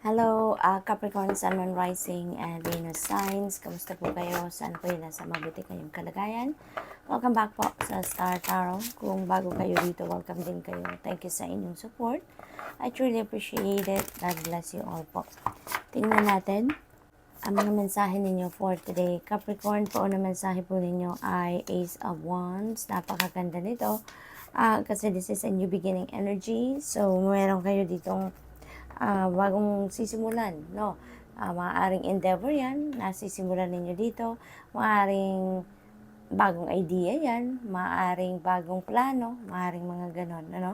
Hello, Capricorn, Sun, Moon, Rising, and Venus signs. Kamusta po kayo? Saan po yun nasa mabuti kayong kalagayan? Welcome back po sa Star Tarot. Kung bago kayo dito, welcome din kayo. Thank you sa inyong support. I truly appreciate it. God bless you all po. Tingnan natin ang mga mensahe ninyo for today. Capricorn, po na mensahe po ninyo ay Ace of Wands. Napakaganda nito. Kasi this is a new beginning energy. So, meron kayo ditong bagong sisimulan, no? Maaaring endeavor yan, nasisimulan ninyo dito. Maaaring bagong idea yan, maaaring bagong plano, maaaring mga ganon, ano?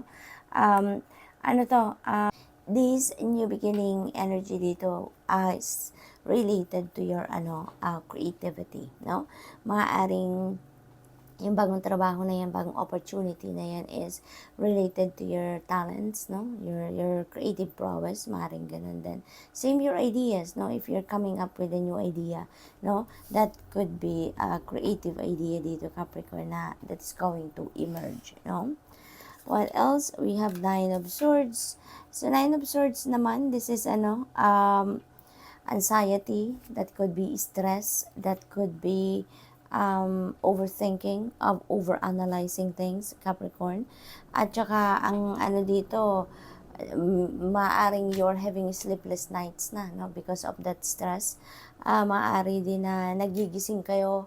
Ano to? This new beginning energy dito is related to your creativity, no? Maaaring yung bagong trabaho na yan, bagong opportunity na yan is related to your talents, no? Your creative prowess, maaaring ganun din. Same your ideas, no? If you're coming up with a new idea, no? That could be a creative idea dito, Capricorn, na that's going to emerge, no? What else? We have Nine of Swords. So, Nine of Swords naman, this is anxiety, that could be stress, that could be overthinking, of overanalyzing things, Capricorn. At saka, ang ano dito, maaring you're having sleepless nights na, no? Because of that stress. Maaari din na nagigising kayo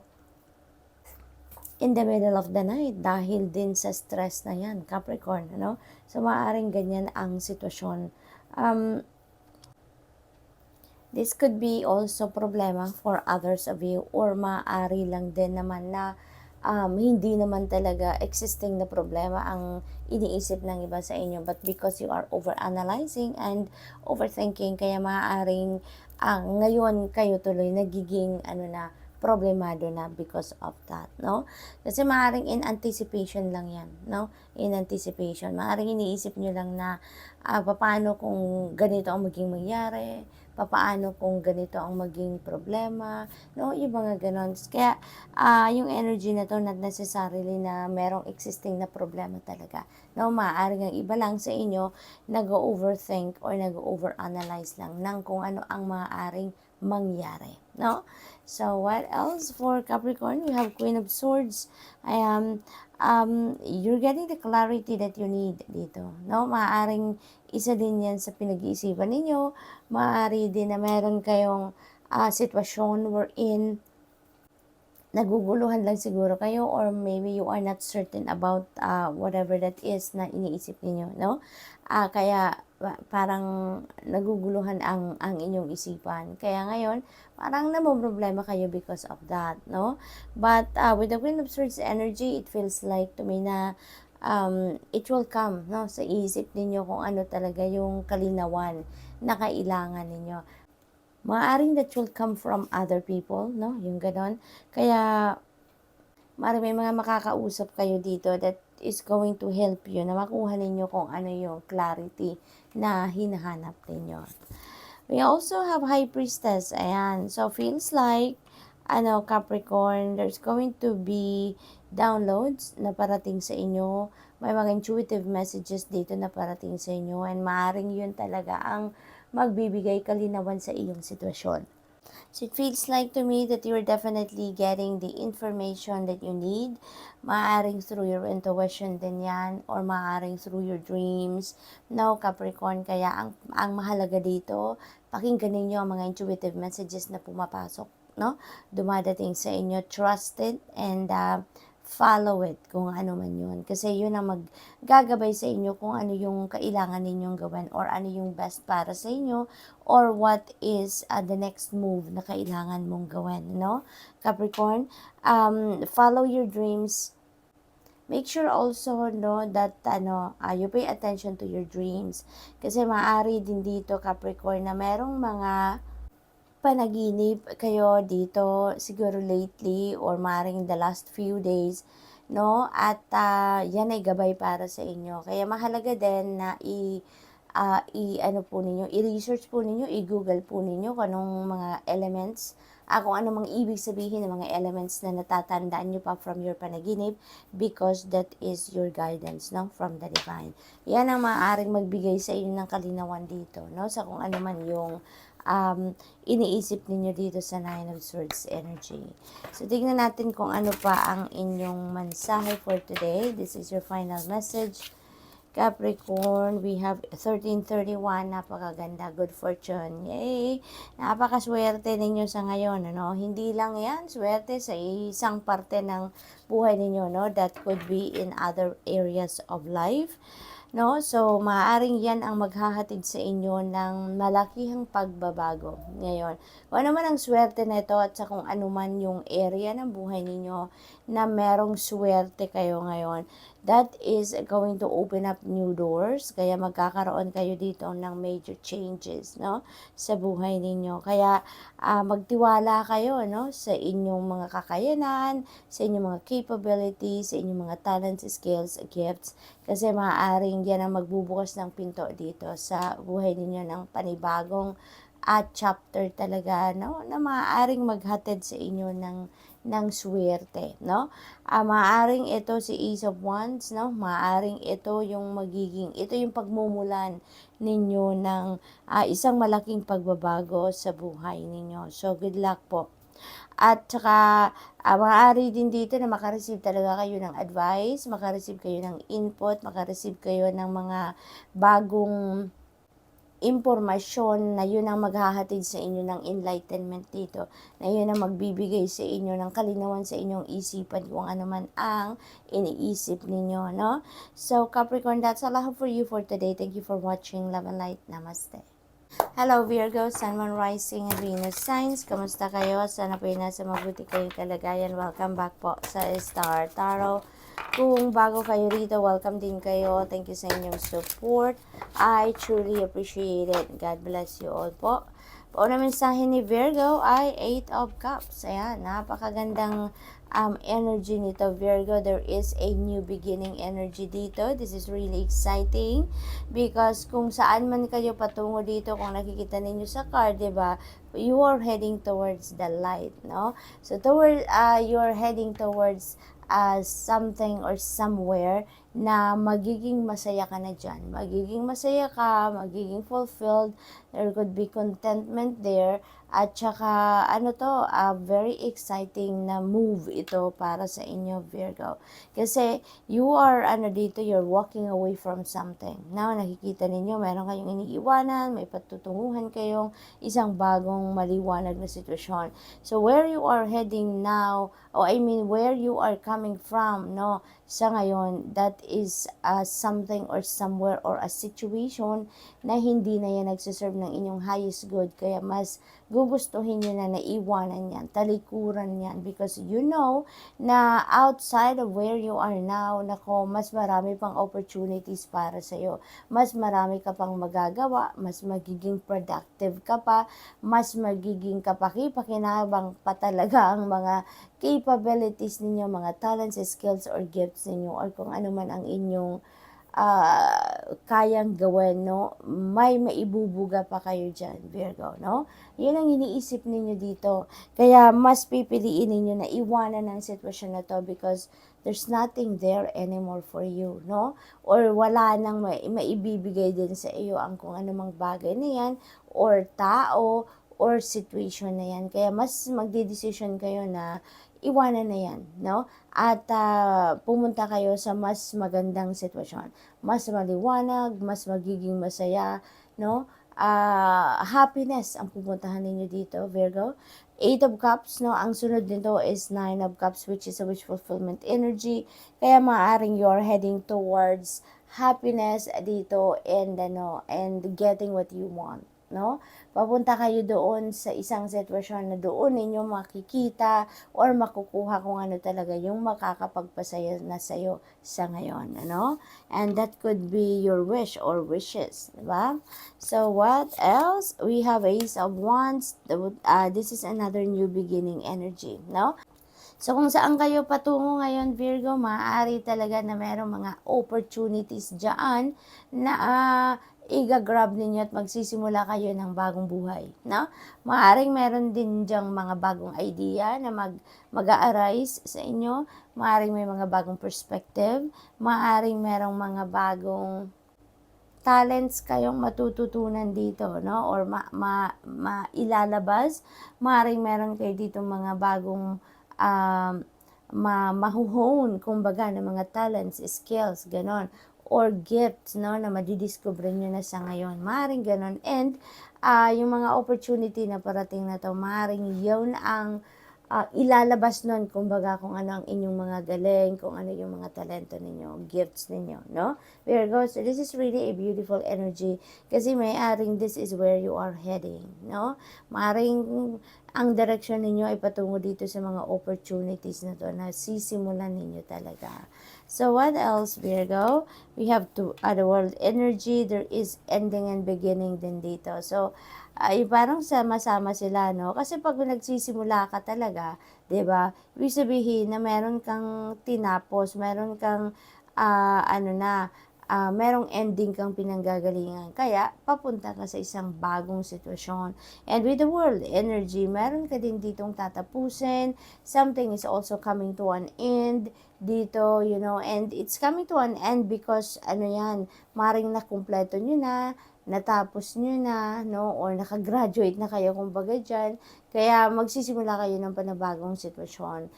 in the middle of the night dahil din sa stress na yan, Capricorn, no? So, maaaring ganyan ang sitwasyon. This could be also problema for others of you, or maaari lang din naman na hindi naman talaga existing na problema ang iniisip ng iba sa inyo, but because you are overanalyzing and overthinking, kaya maaaring ngayon kayo tuloy nagiging problemado na because of that, no? Kasi maaaring in anticipation lang yan, no? In anticipation. Maaaring iniisip nyo lang na paano kung ganito ang maging mangyari, papaano kung ganito ang maging problema, no? Yung mga ganon. Kaya, yung energy na to, not necessarily na merong existing na problema talaga. No? Maaaring ang iba lang sa inyo, nag-overthink or nag-overanalyze lang ng kung ano ang maaaring mangyari, no? So, what else for Capricorn? We have Queen of Swords. You're getting the clarity that you need dito, no? Maaaring isa din yan sa pinag-iisipan ninyo. Maaari din na meron kayong sitwasyon wherein naguguluhan lang siguro kayo, or maybe you are not certain about whatever that is na iniisip niyo, no? Kaya parang naguguluhan ang inyong isipan. Kaya ngayon, parang namomroblema kayo because of that, no? But with the Queen of Swords energy, it feels like to me na it will come, no, sa isip ninyo kung ano talaga yung kalinawan na kailangan ninyo. Maaring that will come from other people, no? Yung ganon. Kaya, maaring may mga makakausap kayo dito that is going to help you na makuha ninyo kung ano yung clarity na hinahanap ninyo. We also have High Priestess. Ayan. So, feels like, Capricorn, there's going to be downloads na parating sa inyo. May mga intuitive messages dito na parating sa inyo. And maaring yun talaga ang magbibigay kalinawan sa iyong sitwasyon. So it feels like to me that you're definitely getting the information that you need. Maaring through your intuition din yan, or maaring through your dreams. No, Capricorn, kaya ang mahalaga dito, pakinggan ninyo ang mga intuitive messages na pumapasok, no? Dumadating sa inyo, trust it, and follow it kung ano man yun. Kasi yun ang maggagabay sa inyo kung ano yung kailangan ninyong gawin, or ano yung best para sa inyo, or what is the next move na kailangan mong gawin, no? Capricorn, follow your dreams. Make sure also, no, that you pay attention to your dreams. Kasi maaari din dito, Capricorn, na merong mga panaginip kayo dito siguro lately, or maring the last few days, no? At yan ay gabay para sa inyo. Kaya mahalaga din na i-ano po ninyo, i-research po ninyo, i-google po ninyo kung anong mga elements, kung ano mang ibig sabihin ng mga elements na natatandaan nyo pa from your panaginip, because that is your guidance, no, from the divine. Yan ang maaaring magbigay sa inyo ng kalinawan dito, no, sa kung ano man yung iniisip ninyo dito sa Nine of Swords energy. So, tignan natin kung ano pa ang inyong mensahe for today. This is your final message. Capricorn, we have 1331, napakaganda, good fortune. Yay! Napakaswerte ninyo sa ngayon, ano? Hindi lang yan, swerte sa isang parte ng buhay ninyo, no? That could be in other areas of life. No? So, maaaring yan ang maghahatid sa inyo ng malakihang pagbabago ngayon. Kung ano man ang swerte na ito at sa kung ano man yung area ng buhay ninyo na merong swerte kayo ngayon, that is going to open up new doors. Kaya magkakaroon kayo dito ng major changes, no, sa buhay ninyo. Kaya magtiwala kayo, no, sa inyong mga kakayanan, sa inyong mga capabilities, sa inyong mga talents, skills, gifts. Kasi maaaring yan ang magbubukas ng pinto dito sa buhay ninyo ng panibagong chapter talaga, no, na maaaring maghatid sa inyo ng swerte, no? Maaaring ito si Ace of Wands, no? Maaaring ito yung pagmumulan ninyo ng isang malaking pagbabago sa buhay ninyo. So, good luck po. At saka, maaari din dito na makareceive talaga kayo ng advice, makareceive kayo ng input, makareceive kayo ng mga bagong impormasyon na yun ang maghahatid sa inyo ng enlightenment dito, na yun ang magbibigay sa inyo ng kalinawan sa inyong isipan kung ano man ang iniisip ninyo, no? So, Capricorn, that's all I have for you for today. Thank you for watching. Love and light. Namaste. Hello Virgo, Sun, Moon, Rising, and Venus signs. Kamusta kayo? Sana po nasa mabuti kayong kalagayan. Welcome back po sa Star Tarot. Kung bago kayo rito, welcome din kayo. Thank you sa inyong support. I truly appreciate it. God bless you all po. Pauna mensahe ni Virgo ay 8 of Cups. Ayan, napakagandang energy nito, Virgo. There is a new beginning energy dito. This is really exciting because kung saan man kayo patungo dito, kung nakikita ninyo sa card, diba, you are heading towards the light, no? So, you're heading towards something or somewhere na magiging masaya ka na dyan. Magiging masaya ka, magiging fulfilled, there could be contentment there, at saka very exciting na move ito para sa inyo, Virgo. Kasi you are you're walking away from something. Now, nakikita ninyo, meron kayong iniiwanan, may patutunguhan kayong isang bagong maliwanag na sitwasyon. So, where you are heading now, where you are coming from, no, sa ngayon, that is something or somewhere or a situation na hindi na yan nagsiserve ng inyong highest good. Kaya mas gugustuhin nyo na naiwanan yan, talikuran yan, because you know na outside of where you are now, mas marami pang opportunities para sa'yo. Mas marami ka pang magagawa, mas magiging productive ka pa, mas magiging kapaki-pakinabang pa talaga ang mga capabilities ninyo, mga talents, skills, or gifts ninyo, or kung ano man ang inyong kayang gawin, no? May maibubuga pa kayo dyan, Virgo, no? Yun ang iniisip ninyo dito. Kaya mas pipiliin ninyo na iwanan ang sitwasyon na to because there's nothing there anymore for you, no? Or wala nang maibibigay din sa iyo ang kung anumang bagay na yan, or tao, or situation na yan. Kaya mas magdedesisyon kayo na iwanan na yan, no? At pumunta kayo sa mas magandang sitwasyon. Mas maliwanag, mas magiging masaya, no? Happiness ang pupuntahan ninyo dito, Virgo. 8 of Cups, no? Ang sunod nito is 9 of Cups, which is a wish fulfillment energy. Kaya maaaring you're heading towards happiness dito and getting what you want, no? Papunta kayo doon sa isang sitwasyon na doon ninyo makikita or makukuha kung ano talaga yung makakapagpasaya na sa'yo sa ngayon, ano? And that could be your wish or wishes, diba? So, what else? We have Ace of Wands. This is another new beginning energy, no? So, kung saan kayo patungo ngayon, Virgo, maaari talaga na mayroong mga opportunities dyan na iga-grab ninyo at magsisimula kayo ng bagong buhay, no? Maaaring meron din diyang mga bagong idea na mag-a-arise sa inyo, maaaring may mga bagong perspective, maaaring merong mga bagong talents kayong matututunan dito, no? Or ilalabas. Maaaring meron kayo dito mga bagong mahuhone, kumbaga, ng mga talents, skills, ganon. Or gifts, no, na madidiscover nyo na sa ngayon. Maaaring ganon. And yung mga opportunity na parating na to, maaaring yun ang ilalabas nun, kumbaga, kung ano ang inyong mga galing, kung ano yung mga talento ninyo, gifts ninyo, no? Virgo, so this is really a beautiful energy kasi may-aring this is where you are heading, no? Maaring ang direction ninyo ay patungo dito sa mga opportunities na to na sisimulan ninyo talaga. So what else, Virgo? We have to other world energy, there is ending and beginning din dito. So ay parang sama-sama sila, no? Kasi pag nagsisimula ka talaga, 'di ba? Ibig sabihin na meron kang tinapos, meron kang merong ending kang pinanggagalingan. Kaya papunta ka sa isang bagong sitwasyon. And with the world energy, meron ka din ditong tatapusin. Something is also coming to an end dito, you know, and it's coming to an end because maring nakumpleto nyo na, natapos nyo na, no, or nakagraduate na kayo, kumbaga dyan, kaya magsisimula kayo ng panibagong sitwasyon.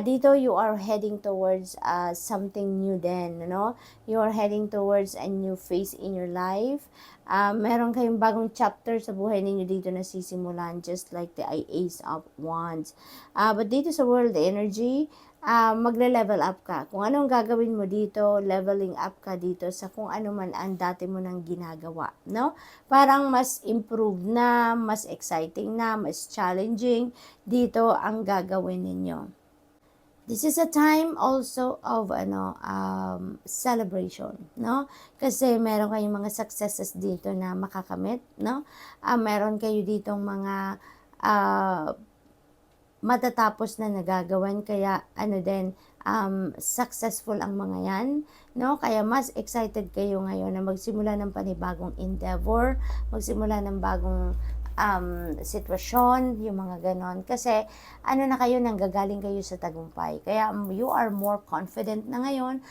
Dito, you are heading towards something new din, no? You are heading towards a new phase in your life. Meron kayong bagong chapter sa buhay ninyo dito na sisimulan, just like the Ace of Wands. But dito sa world energy, magle-level up ka. Kung anong gagawin mo dito, leveling up ka dito sa kung ano man ang dati mo nang ginagawa, no? Parang mas improved na, mas exciting na, mas challenging dito ang gagawin ninyo. This is a time also of celebration, no? Kasi meron kayong mga successes dito na makakamit, no? Meron kayo ditong mga matatapos na nagagawan, kaya successful ang mga yan, no? Kaya mas excited kayo ngayon na magsimula ng panibagong endeavor, magsimula ng bagong sitwasyon, yung mga ganon. Kasi na kayo, nanggagaling kayo sa tagumpay. Kaya you are more confident na ngayon,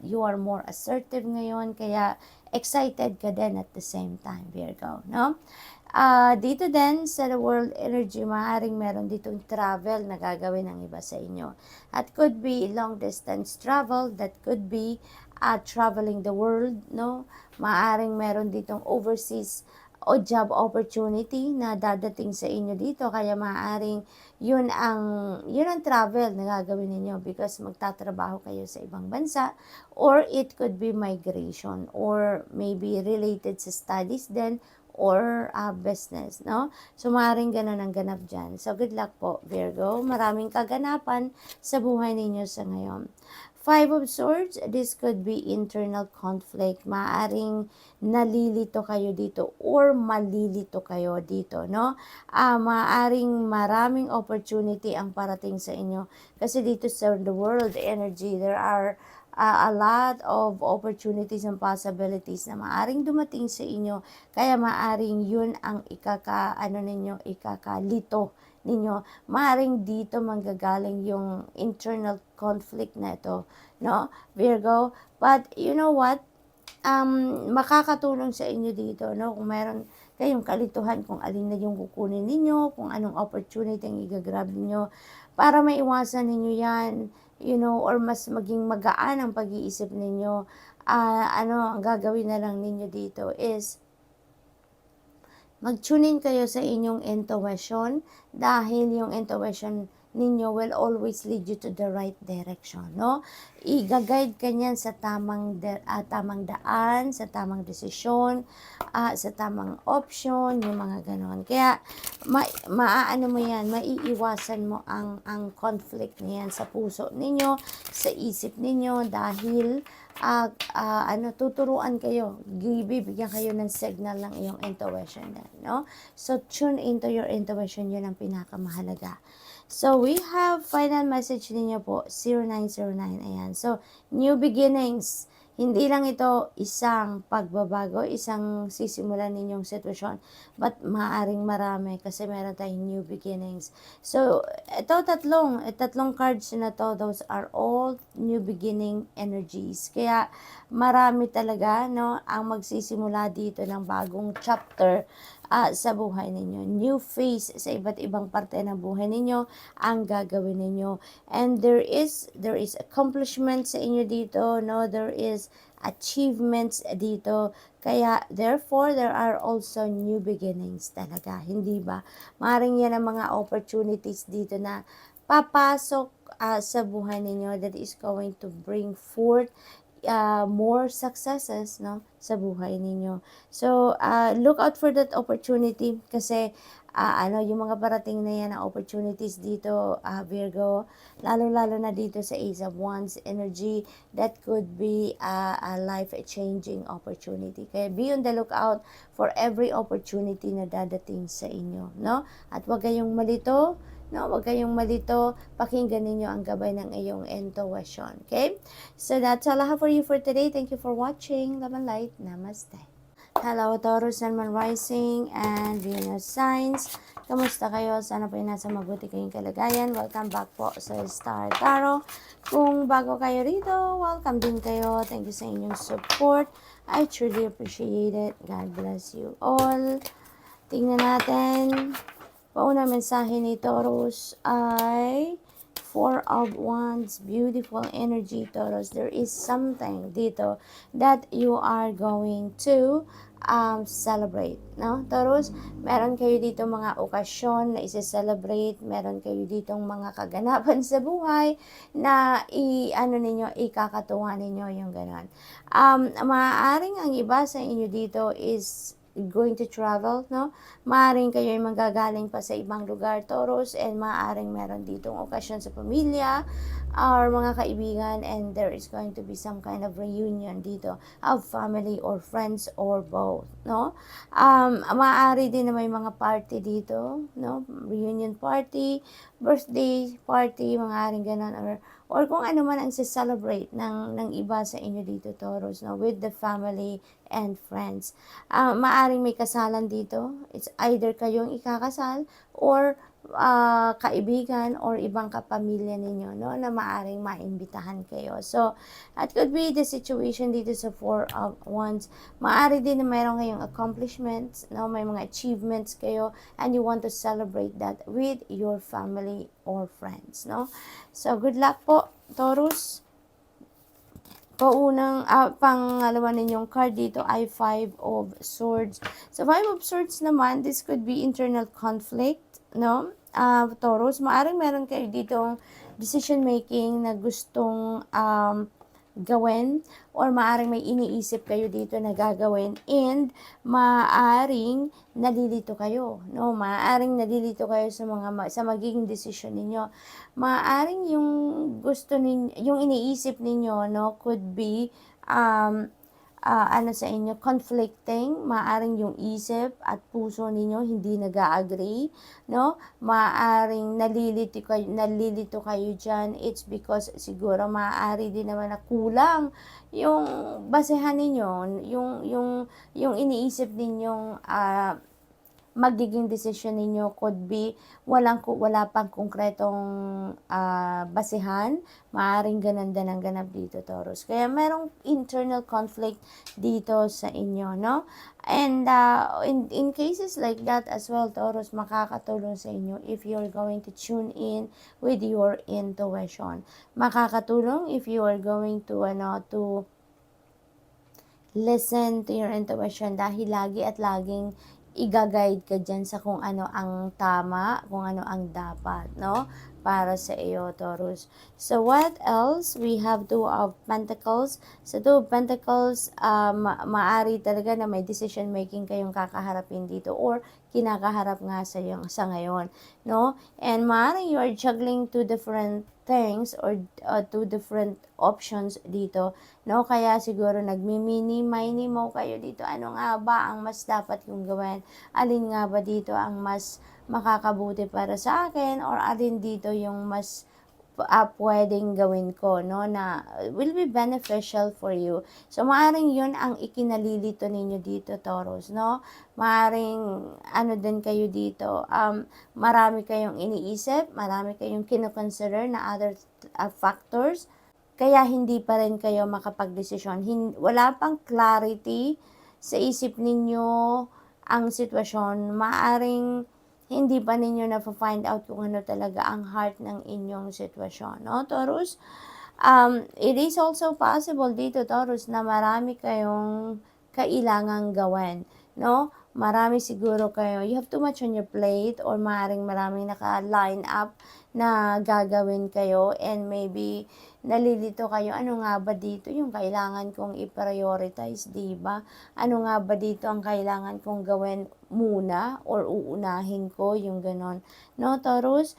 you are more assertive ngayon, kaya excited ka din at the same time, Virgo, no? Dito din sa the world energy, maaaring meron ditong travel na gagawin ng iba sa inyo. At could be long distance travel, that could be traveling the world, no? Maaaring meron ditong overseas o job opportunity na dadating sa inyo dito, kaya maaaring yun ang travel na gagawin ninyo because magtatrabaho kayo sa ibang bansa, or it could be migration, or maybe related sa studies din, or business, no? So, maaaring ganun ang ganap dyan. So, good luck po, Virgo. Maraming kaganapan sa buhay ninyo sa ngayon. Five of Swords, this could be internal conflict. Maaaring nalilito kayo dito or malilito kayo dito, no? Maaaring maraming opportunity ang parating sa inyo. Kasi dito sa the world energy, there are a lot of opportunities and possibilities na maaring dumating sa inyo, kaya maaring yun ang ikakalito ninyo. Maaring dito manggagaling yung internal conflict na ito, no, Virgo? But you know what? Makakatulong sa inyo dito, no, kung meron kayong kalituhan kung alin na yung kukunin ninyo, kung anong opportunity ang igagrab ninyo, para maiwasan ninyo yan, you know, or mas maging magaan ang pag-iisip ninyo. Ang gagawin na lang ninyo dito is mag-tune in kayo sa inyong intuition, dahil yung intuition ninyo will always lead you to the right direction, no? I-guide ka niyan sa tamang daan, sa tamang desisyon, sa tamang option, yung mga ganon. Kaya maiiwasan mo ang conflict niyan sa puso ninyo, sa isip ninyo, dahil tuturuan kayo, bibigyan kayo ng signal ng iyong intuition, no? So, tune into your intuition, yun ang pinakamahalaga. So, we have final message ninyo po, 0909, ayan. So, new beginnings, Hindi lang ito isang pagbabago, isang sisimulan ninyong sitwasyon, but maaaring marami kasi meron tayong new beginnings. So, ito tatlong cards na to, those are all new beginning energies. Kaya marami talaga, no, ang magsisimula dito ng bagong chapter sa buhay ninyo. New phase sa iba't ibang parte ng buhay ninyo ang gagawin ninyo. And there is accomplishment sa inyo dito, no? There is achievements dito. Kaya therefore there are also new beginnings talaga, hindi ba? Maaaring yan ang mga opportunities dito na papasok sa buhay ninyo that is going to bring forth more successes, no, sa buhay ninyo. So, look out for that opportunity kasi yung mga parating na yan na opportunities dito, Virgo, lalo-lalo na dito sa Ace of Wands energy, that could be a life-changing opportunity. Kaya be on the lookout for every opportunity na dadating sa inyo, no? At huwag kayong malito, no? Huwag kayong malito, pakinggan ninyo ang gabay ng iyong intuition, okay? So that's all I have for you for today. Thank you for watching. Love and light. Namaste. Hello, Taurus, Sun, Moon, Rising, and Venus signs. Kamusta kayo? Sana po nasa mabuti kayong kalagayan. Welcome back po sa Star Tarot. Kung bago kayo rito, welcome din kayo. Thank you sa inyong support. I truly appreciate it. God bless you all. Tingnan natin. Pauna mensahe ni Taurus ay Four of Wands, beautiful energy, Taurus. There is something dito that you are going to celebrate, no? Taurus, meron kayo dito mga okasyon na i-celebrate, meron kayo dito mga kaganapan sa buhay na ikakatuwa ninyo yung ganon. Maaaring ang iba sa inyo dito is going to travel, no? Maaaring kayo ay manggagaling pa sa ibang lugar, Taurus, and maaaring meron ditong okasyon sa pamilya or mga kaibigan, and there is going to be some kind of reunion dito of family or friends or both, no? Maaari din na may mga party dito, no? Reunion party, birthday party, maaaring ganon, or kung ano man ang celebrate ng iba sa inyo dito, Taurus, no? With the family and friends. Maaring may kasalan dito. It's either kayong ikakasal or kaibigan or ibang kapamilya ninyo, no, na maaring maimbitahan kayo. So, it could be the situation dito sa Four of Wands. Maari din na mayroon kayong accomplishments, no, may mga achievements kayo and you want to celebrate that with your family or friends, no. So, good luck po, Taurus. Pangalawa ninyong card dito ay Five of Swords. So, Five of Swords naman, this could be internal conflict, no? Taurus, maaaring meron kayo ditong decision making na gustong gawin or maaaring may iniisip kayo dito na gagawin and maaaring nalilito kayo, no? Maaaring nalilito kayo sa magiging decision ninyo. Maaaring yung gusto ninyo, yung iniisip ninyo, no, could be sa inyo, conflicting. Maaring yung isip at puso ninyo hindi nag-agree, no? Maaring nalilito kayo dyan. It's because siguro maaari din naman na kulang yung basehan ninyo, yung iniisip ninyong magiging decision ninyo could be wala pang konkretong basehan. Maaring ganun din ang ganap dito, Taurus. Kaya merong internal conflict dito sa inyo, no? And in cases like that as well, Taurus, makakatulong sa inyo if you're going to tune in with your intuition. Makakatulong if you are going to listen to your intuition dahil lagi at laging i-guide ka dyan sa kung ano ang tama, kung ano ang dapat, no? Para sa iyo, Taurus. So, what else? We have Two of Pentacles. Sa Two of Pentacles, maari talaga na may decision making kayong kakaharapin dito or kinakaharap nga sa ngayon, no? And maaaring you are juggling two different things or two different options dito, no? Kaya siguro nagmimini-mini mo kayo dito. Ano nga ba ang mas dapat kong gawin? Alin nga ba dito ang mas makakabuti para sa akin or alin dito yung mas pwedeng gawin ko, no, na will be beneficial for you. So, maaring yun ang ikinalilito ninyo dito, Taurus, no? Maaring, ano din kayo dito, marami kayong iniisip, marami kayong kinoconsider na other factors, kaya hindi pa rin kayo makapagdesisyon. Wala pang clarity sa isip ninyo ang sitwasyon. Maaring hindi pa ninyo na-find out kung ano talaga ang heart ng inyong sitwasyon, no, Taurus? It is also possible dito, Taurus, na marami kayong kailangang gawin, no? Marami siguro kayo, you have too much on your plate, or maaaring maraming naka-line up na gagawin kayo, and maybe nalilito kayo, ano nga ba dito yung kailangan kong i-prioritize, di ba? Ano nga ba dito ang kailangan kong gawin muna or uunahin ko, yung ganon, no, Taurus?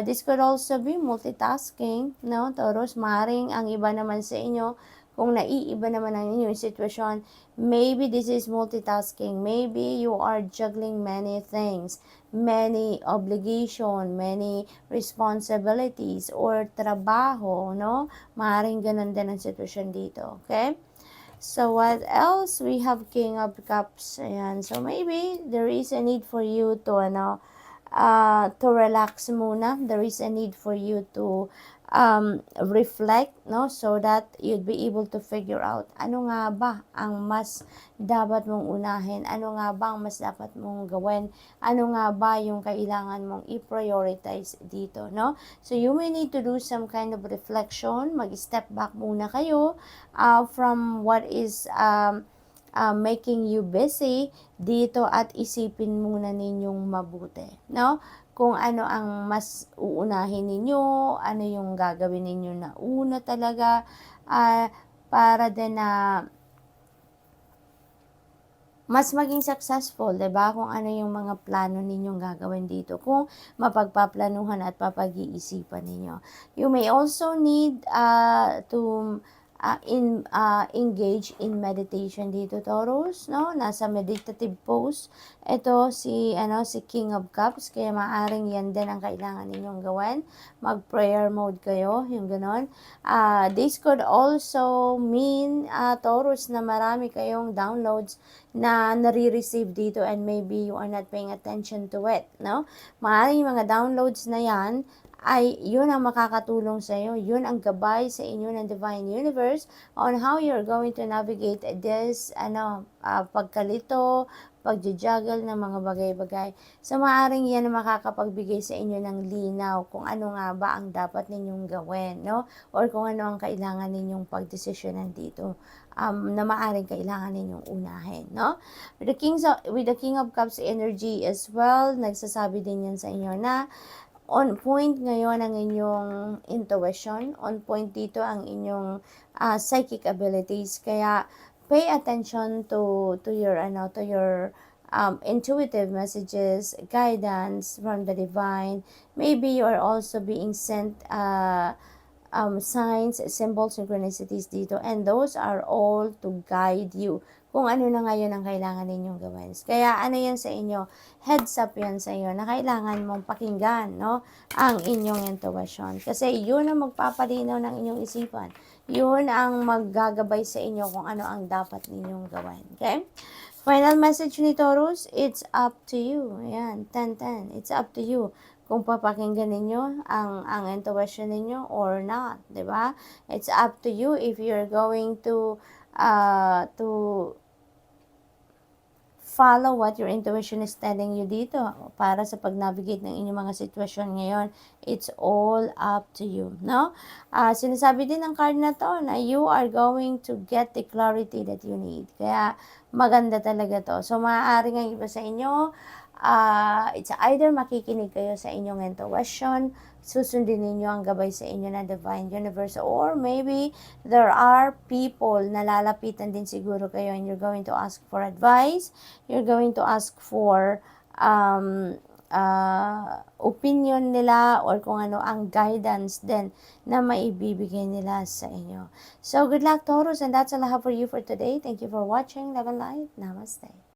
This could also be multitasking, no, Taurus? Maring ang iba naman sa inyo, kung naiiba naman ang inyong sitwasyon, maybe this is multitasking. Maybe you are juggling many things, many obligation, many responsibilities, or trabaho, no? Maring ganun din ang sitwasyon dito, okay? So, what else? We have King of Cups. Ayan. So, maybe there is a need for you to, to relax muna. There is a need for you to reflect, no? So that you'd be able to figure out ano nga ba ang mas dapat mong unahin, ano nga ba ang mas dapat mong gawin, ano nga ba yung kailangan mong i-prioritize dito, no? So you may need to do some kind of reflection, mag-step back muna kayo from what is making you busy dito, at isipin muna ninyong mabuti, no? Kung ano ang mas uunahin ninyo, ano yung gagawin ninyo na una talaga, para din na mas maging successful, 'di ba? Kung ano yung mga plano ninyong gagawin dito, kung mapagpaplanuhan at papag-iisipan ninyo. You may also need to engage in meditation dito, Taurus, no? Nasa meditative pose ito si King of Cups, kaya maaring yan din ang kailangan ninyong gawin. Mag-prayer mode kayo, yung ganon. This could also mean, Taurus, na marami kayong downloads na nare-receive dito, and maybe you are not paying attention to it, no? Maaring mga downloads na yan ay yun ang makakatulong sa iyo, yun ang gabay sa inyo ng Divine Universe on how you're going to navigate this pagkalito, pagja-juggle ng mga bagay-bagay. So maaring yan ang makakapagbigay sa inyo ng linaw kung ano nga ba ang dapat ninyong gawin, no? Or kung ano ang kailangan ninyong pagdesisyonan dito, na maaring kailangan ninyong unahin, no? With the King of Cups energy as well, nagsasabi din yan sa inyo na on point ngayon ang inyong intuition, on point dito ang inyong psychic abilities, kaya pay attention to your intuitive messages, guidance from the divine. Maybe you are also being sent signs, symbols, synchronicities dito, and those are all to guide you kung ano na ngayon ang kailangan ninyong gawin. Kaya ano yan sa inyo, heads up yan sa inyo na kailangan mong pakinggan, no, ang inyong intuition. Kasi yun ang magpapalinaw ng inyong isipan. Yun ang maggagabay sa inyo kung ano ang dapat ninyong gawin. Okay? Final message ni Taurus, it's up to you. Ayan, 10-10. It's up to you kung papakinggan ninyo ang intuition ninyo or not, 'di ba? It's up to you if you're going to follow what your intuition is telling you dito para sa pag-navigate ng inyong mga sitwasyon ngayon. It's all up to you, no? Sinasabi din ng card na to na you are going to get the clarity that you need. Kaya maganda talaga to. So maaaring ang iba sa inyo, it's either makikinig kayo sa inyong intuition, susundin ninyo ang gabay sa inyo ng Divine Universe, or maybe there are people na lalapitan din siguro kayo and you're going to ask for advice, you're going to ask for opinion nila, or kung ano ang guidance din na maibibigay nila sa inyo. So good luck, Taurus, and that's all I have for you for today. Thank you for watching. Love and light. Namaste.